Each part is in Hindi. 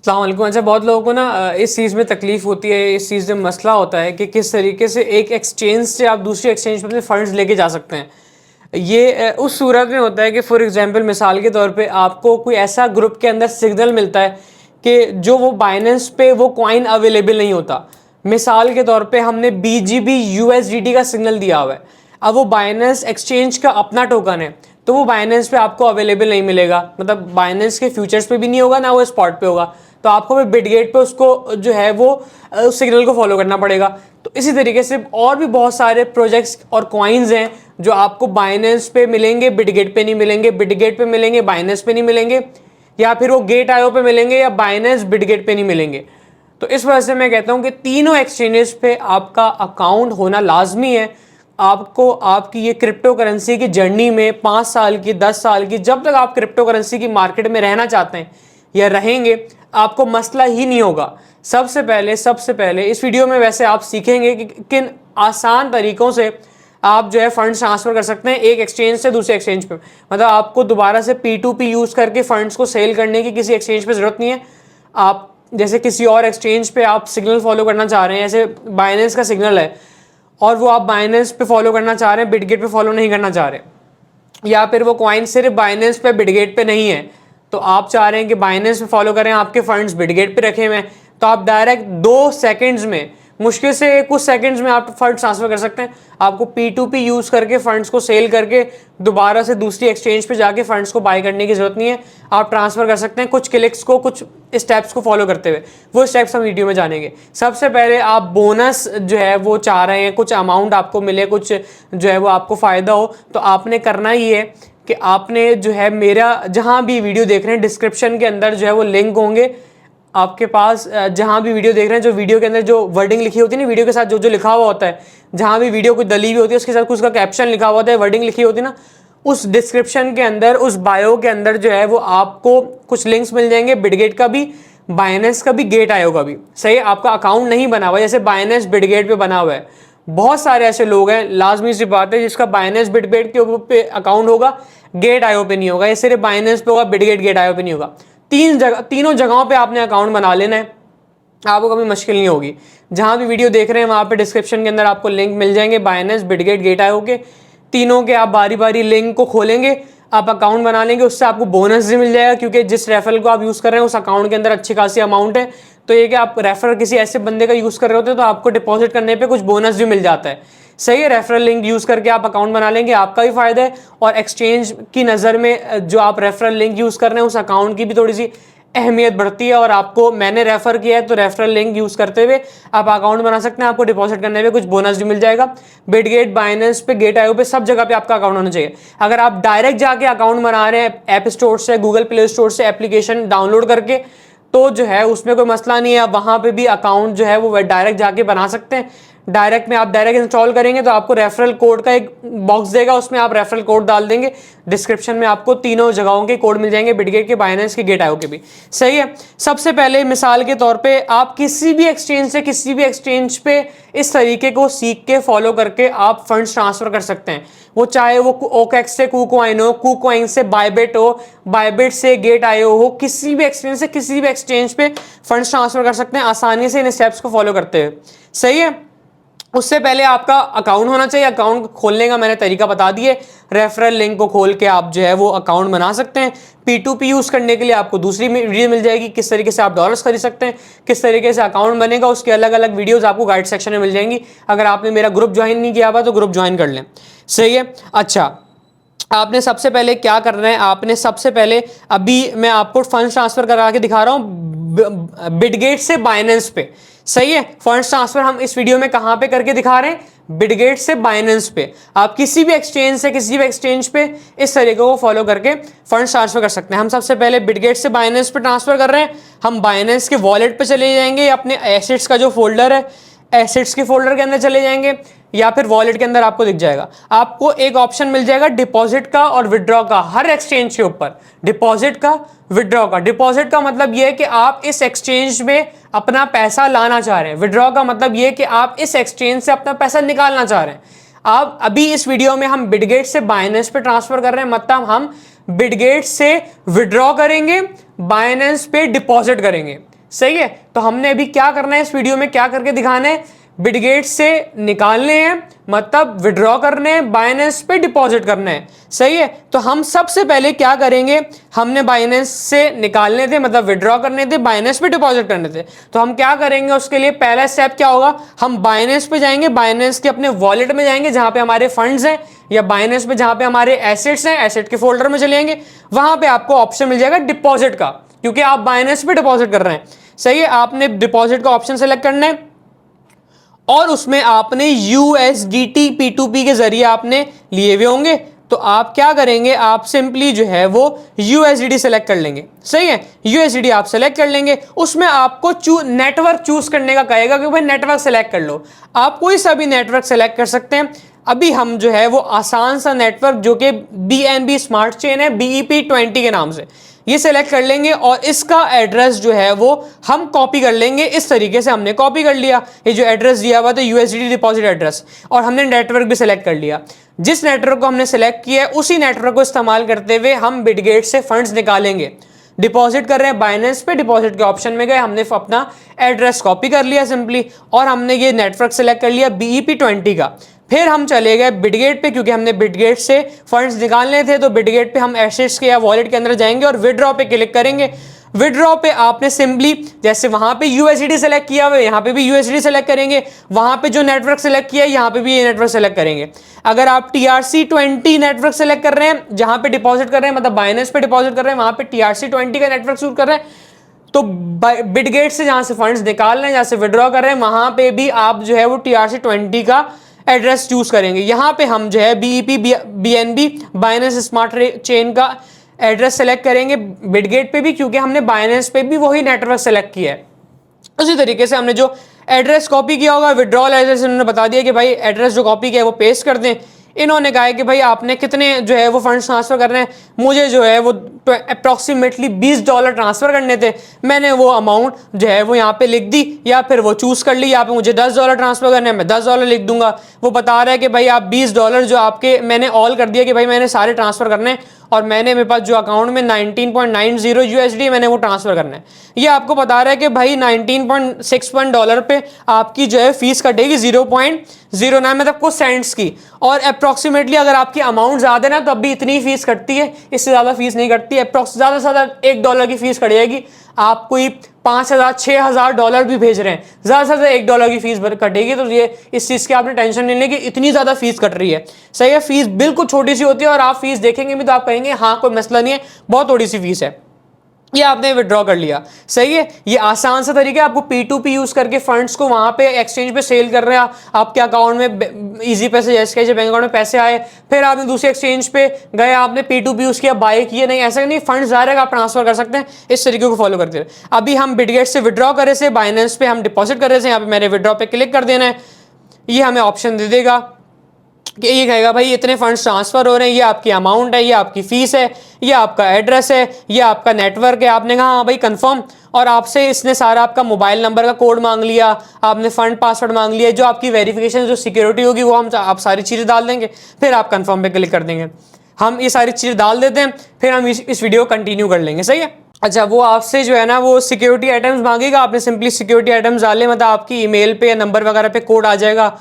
अस्सलाम वालेकुम। अच्छा, बहुत लोगों को ना इस चीज़ में तकलीफ़ होती है, इस चीज़ में मसला होता है कि किस तरीके से एक एक्सचेंज से आप दूसरी एक्सचेंज पे अपने फ़ंड्स लेके जा सकते हैं। ये उस सूरत में होता है कि फ़ॉर एग्ज़ाम्पल मिसाल के तौर पे आपको कोई ऐसा ग्रुप के अंदर सिग्नल मिलता है कि जो वो बाइनेंस पे वो कॉइन अवेलेबल नहीं होता। मिसाल के तौर पे हमने BGB USDT का सिग्नल दिया हुआ है। अब वो बाइनेंस एक्सचेंज का अपना टोकन है, तो वो बाइनेंस पे आपको अवेलेबल नहीं मिलेगा, मतलब बाइनेंस के फ्यूचर्स पे भी नहीं होगा, ना वो स्पॉट पे होगा। तो आपको भी बिटगेट पे उसको जो है वो उस सिग्नल को फॉलो करना पड़ेगा। तो इसी तरीके से और भी बहुत सारे प्रोजेक्ट्स और कॉइन्स हैं जो आपको बाइनेंस पे मिलेंगे, बिटगेट पे नहीं मिलेंगे, बिटगेट पे मिलेंगे, बाइनेंस पे नहीं मिलेंगे, या फिर वो गेट आयो पे मिलेंगे या बाइनेंस बिटगेट पे नहीं मिलेंगे। तो इस वजह से मैं कहता हूं कि तीनों एक्सचेंजेस पे आपका अकाउंट होना लाजमी है। आपको आपकी ये क्रिप्टो करेंसी की जर्नी में 5 साल की, 10 साल की, जब तक आप क्रिप्टो करेंसी की मार्केट में रहना चाहते हैं या रहेंगे, आपको मसला ही नहीं होगा। सबसे पहले इस वीडियो में वैसे आप सीखेंगे कि किन आसान तरीकों से आप जो है फंड्स ट्रांसफर कर सकते हैं एक एक्सचेंज से दूसरे एक्सचेंज पे। मतलब आपको दोबारा से P2P यूज करके फंड्स को सेल करने की किसी एक्सचेंज पे जरूरत नहीं है। आप जैसे किसी और एक्सचेंज पे आप सिग्नल फॉलो करना चाह रहे हैं, जैसे बाइनेंस का सिग्नल है और वो आप बाइनेंस पे फॉलो करना चाह रहे हैं, बिटगेट पे फॉलो नहीं करना चाह रहे, या फिर वो कॉइन सिर्फ बाइनेंस पे बिटगेट पे नहीं है, तो आप चाह रहे हैं कि बाइनेंस पे फॉलो करें, आपके फंड्स बिटगेट पे रखे हुए हैं, तो आप डायरेक्ट 2 सेकंड्स में, मुश्किल से कुछ सेकंड्स में आप फंड ट्रांसफर कर सकते हैं। आपको P2P यूज करके फंड्स को सेल करके दोबारा से दूसरी एक्सचेंज पे जाके फंड्स को बाय करने की जरूरत नहीं है। आप ट्रांसफर कर सकते हैं कुछ क्लिक्स को, कुछ स्टेप्स को फॉलो करते हुए। वो स्टेप्स हम वीडियो में जानेंगे। सबसे पहले आप बोनस जो है वो चाह रहे हैं, कुछ अमाउंट आपको मिले, कुछ जो है वो आपको फायदा हो, तो आपने करना ही है कि आपने जो है मेरा जहां भी वीडियो देख रहे हैं डिस्क्रिप्शन के अंदर जो है वो लिंक होंगे आपके पास। जहां भी वीडियो देख रहे हैं, जो वीडियो के अंदर जो वर्डिंग लिखी होती है ना, वीडियो के साथ जो जो लिखा हुआ होता है, जहां भी वीडियो कोई दली हुई होती है उसके साथ कुछ उसका कैप्शन लिखा हुआ होता है, वर्डिंग लिखी होती है ना, उस डिस्क्रिप्शन के अंदर, उस बायो के अंदर जो है वो आपको कुछ लिंक्स मिल जाएंगे, बिटगेट का भी, बाइनेंस का भी, गेट आयो का भी। सही, आपका अकाउंट नहीं बना हुआ जैसे बाइनेंस बिटगेट पे बना हुआ है। बहुत सारे ऐसे लोग हैं, लाजमी सी बात है, जिसका बाइनेंस बिटगेट के ऊपर पे अकाउंट होगा, गेट आयो पे नहीं होगा, या सिर्फ बाइनेंस पे होगा, बिटगेट गेट आयो पे नहीं होगा। तीनों जगहों पे आपने अकाउंट बना लेना है, आपको कभी मुश्किल नहीं होगी। जहां भी वीडियो देख रहे हैं वहां पे डिस्क्रिप्शन के अंदर आपको लिंक मिल जाएंगे, बाइनेंस, बिटगेट, गेट आयो के। तीनों के आप बारी बारी लिंक को खोलेंगे, आप अकाउंट बना लेंगे, उससे आपको बोनस भी मिल जाएगा, क्योंकि जिस रेफरल को आप यूज कर रहे हैं उस अकाउंट के अंदर अच्छी खासी अमाउंट है। तो ये कि आप रेफर किसी ऐसे बंदे का यूज कर रहे होते हैं तो आपको डिपॉजिट करने पे कुछ बोनस भी मिल जाता है। सही है, रेफरल लिंक यूज करके आप अकाउंट बना लेंगे, आपका भी फायदा है, और एक्सचेंज की नज़र में जो आप रेफरल लिंक यूज कर रहे हैं उस अकाउंट की भी थोड़ी सी अहमियत बढ़ती है। और आपको, मैंने रेफर किया है तो रेफरल लिंक यूज करते हुए आप अकाउंट बना सकते हैं, आपको डिपॉजिट करने पे कुछ बोनस भी मिल जाएगा। बिटगेट, बाइनेंस पे, गेट आयो पे, सब जगह पे आपका अकाउंट होना चाहिए। अगर आप डायरेक्ट जाके अकाउंट बना रहे हैं ऐप स्टोर से, गूगल प्ले स्टोर से एप्लीकेशन डाउनलोड करके, तो जो है उसमें कोई मसला नहीं है, वहां पे भी अकाउंट जो है वो डायरेक्ट जाके बना सकते हैं। डायरेक्ट में आप डायरेक्ट इंस्टॉल करेंगे तो आपको रेफरल कोड का एक बॉक्स देगा, उसमें आप रेफरल कोड डाल देंगे, डिस्क्रिप्शन में आपको तीनों जगहों के कोड मिल जाएंगे, बिटगेट के, बाइनेंस के, गेट आयो के भी। सही है। सबसे पहले मिसाल के तौर पे आप किसी भी एक्सचेंज से किसी भी एक्सचेंज पे इस तरीके को सीख के फॉलो करके आप फंड्स ट्रांसफर कर सकते हैं। वो चाहे वो OKX से KuCoin हो, KuCoin से बायबिट हो, बायबिट से गेट आयो हो, किसी भी एक्सचेंज से किसी भी एक्सचेंज पे फंड्स ट्रांसफर कर सकते हैं आसानी से इन स्टेप्स को फॉलो करते हुए। सही है। उससे पहले आपका अकाउंट होना चाहिए। अकाउंट खोलने का मैंने तरीका बता दिए, रेफरल लिंक को खोल के आप जो है वो अकाउंट बना सकते हैं। P2P यूज करने के लिए आपको दूसरी वीडियो मिल जाएगी, किस तरीके से आप डॉलर्स खरीद सकते हैं, किस तरीके से अकाउंट बनेगा, उसके अलग अलग वीडियोस आपको गाइड सेक्शन में मिल जाएंगी। अगर आपने मेरा ग्रुप ज्वाइन नहीं किया हुआ तो ग्रुप ज्वाइन कर लें। सही है। अच्छा, आपने सबसे पहले क्या करना है, आपने सबसे पहले, अभी मैं आपको फंड ट्रांसफर करा के दिखा रहा हूं बिटगेट से बाइनेंस पे। सही है। फंड ट्रांसफर हम इस वीडियो में कहां पे करके दिखा रहे हैं, बिटगेट से बाइनेंस पे। आप किसी भी एक्सचेंज से किसी भी एक्सचेंज पे इस तरीके को फॉलो करके फंड ट्रांसफर कर सकते हैं। हम सबसे पहले बिटगेट से बाइनेंस पे ट्रांसफर कर रहे हैं। हम बाइनेंस के वॉलेट पे चले जाएंगे, अपने एसेट्स का जो फोल्डर है, एसेट्स के फोल्डर के अंदर चले जाएंगे, या फिर वॉलेट के अंदर आपको दिख जाएगा, आपको एक ऑप्शन मिल जाएगा डिपॉजिट का और विड्रॉ का। हर एक्सचेंज के ऊपर डिपॉजिट का, विड्रॉ का। डिपॉजिट का मतलब यह है कि आप इस एक्सचेंज में अपना पैसा लाना चाह रहे हैं, विड्रॉ का मतलब यह है कि आप इस एक्सचेंज से अपना पैसा निकालना चाह रहे हैं। आप अभी इस वीडियो में हम बिटगेट से बाइनेंस पे ट्रांसफर कर रहे हैं, मतलब हम बिटगेट से विड्रॉ करेंगे, बाइनेंस पे डिपॉजिट करेंगे। सही है, तो हमने अभी क्या करना है इस वीडियो में, क्या करके दिखाना है, बिटगेट से निकालने हैं, मतलब विड्रॉ करने हैं, बाइनेंस पे डिपॉजिट करना है। सही है, तो हम सबसे पहले क्या करेंगे, हमने बाइनेंस से निकालने थे, मतलब विड्रॉ करने थे, बाइनेंस पे डिपॉजिट करने थे। तो हम क्या करेंगे, उसके लिए पहला स्टेप क्या होगा, हम बाइनेंस पे जाएंगे, बाइनेंस के अपने वॉलेट में जाएंगे जहां पे हमारे फंड्स हैं, या बाइनेंस पे जहां पे हमारे एसेट्स हैं, एसेट के फोल्डर में चले जाएंगे, वहां पे आपको ऑप्शन मिल जाएगा डिपॉजिट का, क्योंकि आप बाइनेंस पे डिपॉजिट कर रहे हैं। सही है, आपने डिपॉजिट का ऑप्शन सेलेक्ट करना है और उसमें आपने USDT P2P के जरिए आपने लिए हुए होंगे। तो आप क्या करेंगे, आप सिंपली जो है वो USDT सेलेक्ट कर लेंगे। सही है, USDT आप सेलेक्ट कर लेंगे, उसमें आपको नेटवर्क चूज करने का कहेगा कि भाई नेटवर्क सेलेक्ट कर लो। आप कोई सा भी नेटवर्क सेलेक्ट कर सकते हैं। अभी हम जो है वो आसान सा नेटवर्क जो कि BNB स्मार्ट चेन है, BEP20 के नाम से, ये सेलेक्ट कर लेंगे और इसका एड्रेस जो है वो हम कॉपी कर लेंगे। इस तरीके से हमने कॉपी कर लिया, ये जो एड्रेस दिया हुआ था USDT डिपॉजिट एड्रेस, और हमने नेटवर्क भी सेलेक्ट कर लिया। जिस नेटवर्क को हमने सेलेक्ट किया है उसी नेटवर्क को इस्तेमाल करते हुए हम बिटगेट से फंड्स निकालेंगे। डिपॉजिट कर रहे हैं बाइनेंस पे, डिपॉजिट के ऑप्शन में गए, हमने अपना एड्रेस कॉपी कर लिया सिंपली, और हमने ये नेटवर्क सेलेक्ट कर लिया BEP20 का। फिर हम चले गए बिटगेट पे, क्योंकि हमने बिटगेट से फंड्स निकालने थे। तो बिटगेट पे हम एसेट्स के या वॉलेट के अंदर जाएंगे और विड्रॉ पे क्लिक करेंगे। विड्रॉ पे आपने सिंपली जैसे वहां पे USDT सेलेक्ट किया हुआ है, यहाँ पे भी USDT सेलेक्ट करेंगे, वहां पे जो नेटवर्क सेलेक्ट किया है यहाँ पे भी ये नेटवर्क सेलेक्ट करेंगे। अगर आप TRC20 नेटवर्क सेलेक्ट कर रहे हैं जहां पे डिपॉजिट कर रहे हैं, मतलब बाइनेंस पे डिपॉजिट कर रहे हैं, वहां पे TRC20 का नेटवर्क यूज कर रहे हैं, तो बिटगेट से जहां से फंड्स निकाल रहे हैं, जहां से विड्रॉ कर रहे हैं, वहां पे भी आप जो है वो TRC20 का एड्रेस चूज करेंगे। यहां पे हम जो है BEP BNB Binance smart chain का एड्रेस सेलेक्ट करेंगे बिटगेट पे भी, क्योंकि हमने बाइनेंस पे भी वही नेटवर्क सेलेक्ट किया है। उसी तरीके से हमने जो एड्रेस कॉपी किया होगा, विड्रॉल एड्रेस इन्होंने बता दिया कि भाई एड्रेस जो कॉपी किया है वो पेस्ट कर दें। इन्होंने कहा है कि भाई आपने कितने जो है वो फंड्स ट्रांसफर करने हैं, मुझे जो है वो अप्रॉक्सीमेटली $20 ट्रांसफर करने थे। मैंने वो अमाउंट जो है वो यहाँ पे लिख दी, या फिर वो चूज कर ली, यहाँ पे मुझे $10 ट्रांसफर करने हैं, मैं $10 लिख दूंगा। वो बता रहा है कि भाई आप $20 जो आपके, मैंने ऑल कर दिया कि भाई मैंने सारे ट्रांसफर करने हैं, और मेरे पास जो अकाउंट में 19.90 USD मैंने वो ट्रांसफर करना है। ये आपको बता रहा है कि भाई $19.61 पे आपकी जो है फीस कटेगी 0.09, मतलब कुछ सेंट्स की, और अप्रॉक्सीमेटली अगर आपकी अमाउंट ज़्यादा ना तो अभी इतनी फीस कटती है, इससे ज़्यादा फीस नहीं कटती है। ज़्यादा से ज़्यादा $1 की फीस कट जाएगी। आप कोई $5,000 $6,000 भी भेज रहे हैं, ज़्यादा से ज़्यादा $1 की फीस कटेगी। तो ये इस चीज़ की आपने टेंशन नहीं लेनी कि इतनी ज़्यादा फीस कट रही है। सही है, फीस बिल्कुल छोटी सी होती है, और आप फीस देखेंगे भी तो आप कहेंगे हाँ कोई मसला नहीं है, बहुत थोड़ी सी फीस है। ये आपने विड्रॉ कर लिया। सही है, ये आसान सा तरीका है। आपको P2P यूज करके फंड्स को वहां पे एक्सचेंज पे सेल कर रहे हैं, आपके अकाउंट में इजी पैसे जैसे बैंक अकाउंट में पैसे आए, फिर आपने दूसरे एक्सचेंज पे गए, आपने P2P यूज किया, बाय किए, नहीं ऐसा नहीं, फंड्स डायरेक्ट आप ट्रांसफर कर सकते हैं। इस तरीके को फॉलो करते हैं। अभी हम बिटगेट से विड्रॉ करे से, बाइनेंस पे हम डिपॉजिट कर रहे थे, यहाँ पे मैंने विड्रॉ पे क्लिक कर देना है। ये हमें ऑप्शन दे देगा कि ये कहेगा भाई इतने फंड्स ट्रांसफर हो रहे हैं, ये आपकी अमाउंट है, ये आपकी फीस है, ये आपका एड्रेस है, ये आपका नेटवर्क है। आपने कहा हाँ भाई कंफर्म, और आपसे इसने सारा आपका मोबाइल नंबर का कोड मांग लिया, आपने फंड पासवर्ड मांग लिया, जो आपकी वेरिफिकेशन जो सिक्योरिटी होगी वो हम आप सारी चीज़ें डाल देंगे, फिर आप कंफर्म पे क्लिक कर देंगे। हम ये सारी चीज़ें डाल देते हैं, फिर हम इस वीडियो को कंटिन्यू कर लेंगे। सही है, अच्छा वो आपसे जो है ना वो सिक्योरिटी आइटम्स मांगेगा, आपने सिंपली सिक्योरिटी आइटम्स डाले, मतलब आपकी ईमेल पे या नंबर वगैरह पे कोड आ जाएगा।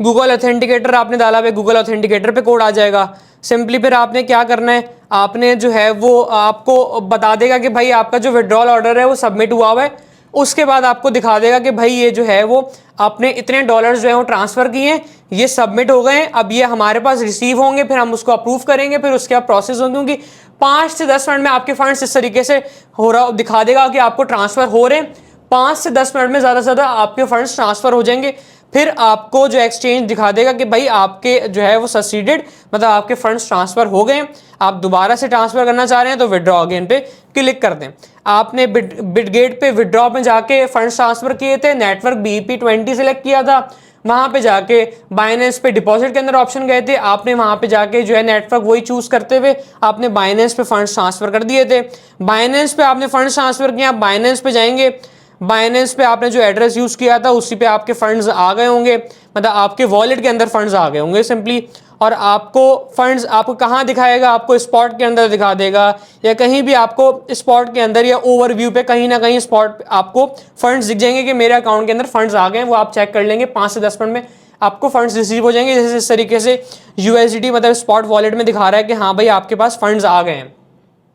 गूगल ऑथेंटिकेटर आपने डाला पे, गूगल ऑथेंटिकेटर पे कोड आ जाएगा। सिंपली फिर आपने क्या करना है, आपने जो है वो आपको बता देगा कि भाई आपका जो विड्रॉल ऑर्डर है वो सबमिट हुआ हुआ है। उसके बाद आपको दिखा देगा कि भाई ये जो है वो आपने इतने डॉलर्स जो है वो ट्रांसफ़र किए हैं, ये सबमिट हो गए हैं, अब ये हमारे पास रिसीव होंगे, फिर हम उसको अप्रूव करेंगे, फिर उसके बाद प्रोसेस होंगी। 5 से 10 मिनट में आपके फंड्स इस तरीके से हो रहा दिखा देगा कि आपको ट्रांसफ़र हो रहे हैं। 5 से 10 मिनट में ज़्यादा से ज़्यादा आपके फंड्स ट्रांसफ़र हो जाएंगे। फिर आपको जो एक्सचेंज दिखा देगा कि भाई आपके जो है वो सक्सीडेड, मतलब आपके फंड्स ट्रांसफ़र हो गए। आप दोबारा से ट्रांसफ़र करना चाह रहे हैं तो विड्रॉ अगेन पे क्लिक कर दें। आपने बिटगेट पे विड्रॉ में जाके फंड्स ट्रांसफ़र किए थे, नेटवर्क BEP20 सेलेक्ट किया था, वहाँ पे जाके बाइनेंस पे डिपॉजिट के अंदर ऑप्शन गए थे, आपने वहाँ पे जाके जो है नेटवर्क वही चूज़ करते हुए आपने बाइनेंस पे फंड्स ट्रांसफ़र कर दिए थे। बाइनेंस पे आपने फंड्स ट्रांसफ़र किया, बाइनेंस पे जाएंगे, बाइनेंस पे आपने जो एड्रेस यूज़ किया था उसी पे आपके फंड्स आ गए होंगे, मतलब आपके वॉलेट के अंदर फंड्स आ गए होंगे सिंपली। और आपको फंड्स आपको कहाँ दिखाएगा, आपको स्पॉट के अंदर दिखा देगा या कहीं भी आपको स्पॉट के अंदर या ओवरव्यू पे कहीं ना कहीं स्पॉट आपको फंड्स दिख जाएंगे कि मेरे अकाउंट के अंदर फंड्स आ गए हैं। वो आप चेक कर लेंगे, 5 से 10 मिनट में आपको फंड्स रिसीव हो जाएंगे। जैसे इस तरीके से USDT मतलब स्पॉट वॉलेट में दिखा रहा है कि हाँ भाई आपके पास फंड्स आ गए हैं।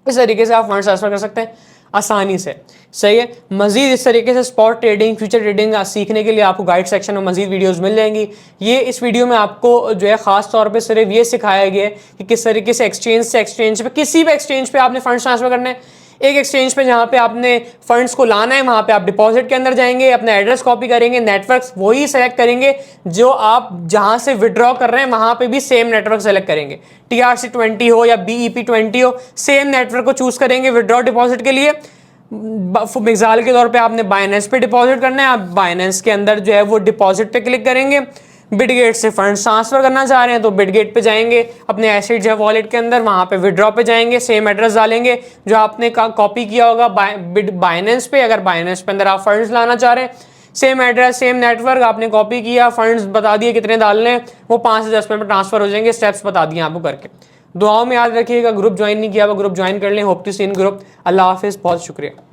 इस तरीके से आप फंड्स ट्रांसफर कर सकते हैं आसानी से। सही है। मजीद इस तरीके से स्पॉट ट्रेडिंग, फ्यूचर ट्रेडिंग सीखने के लिए आपको गाइड सेक्शन में मजीद वीडियोस मिल जाएंगी। ये इस वीडियो में आपको जो है खास तौर पे सिर्फ ये सिखाया गया है कि किस तरीके से एक्सचेंज पे किसी भी एक्सचेंज पे आपने फंड्स ट्रांसफर करने हैं। एक एक्सचेंज पे जहाँ पे आपने फंड्स को लाना है वहाँ पे आप डिपॉजिट के अंदर जाएंगे, अपना एड्रेस कॉपी करेंगे, नेटवर्क वही सेलेक्ट करेंगे जो आप जहाँ से विड्रॉ कर रहे हैं वहाँ पे भी सेम नेटवर्क सेलेक्ट करेंगे। TRC20 हो या BEP20 हो, सेम नेटवर्क को चूज करेंगे विड्रॉ डिपॉजिट के लिए। मिसाल के तौर पे आपने बाइनेंस पे डिपॉजिट करना है, आप बाइनेंस के अंदर जो है वो डिपॉजिट पे क्लिक करेंगे। बिटगेट से फंड्स ट्रांसफर करना चाह रहे हैं तो बिटगेट पे जाएंगे, अपने एसेट जो है वॉलेट के अंदर वहाँ पे विड्रॉ पे जाएंगे, सेम एड्रेस डालेंगे जो आपने कॉपी किया होगा बाइनेंस पे। अगर बाइनेंस पे अंदर आप फंड्स लाना चाह रहे हैं, सेम एड्रेस सेम नेटवर्क आपने कॉपी किया, फंड्स बता दिए कितने डालने हैं, वो 5 से 10 मिनट में ट्रांसफर हो जाएंगे। स्टेप्स बता दिए आपको करके। दुआओं में याद रखिएगा। ग्रुप ज्वाइन नहीं किया वो ग्रुप ज्वाइन कर लें। Hope to see in group. अल्लाह हाफिज़, बहुत शुक्रिया।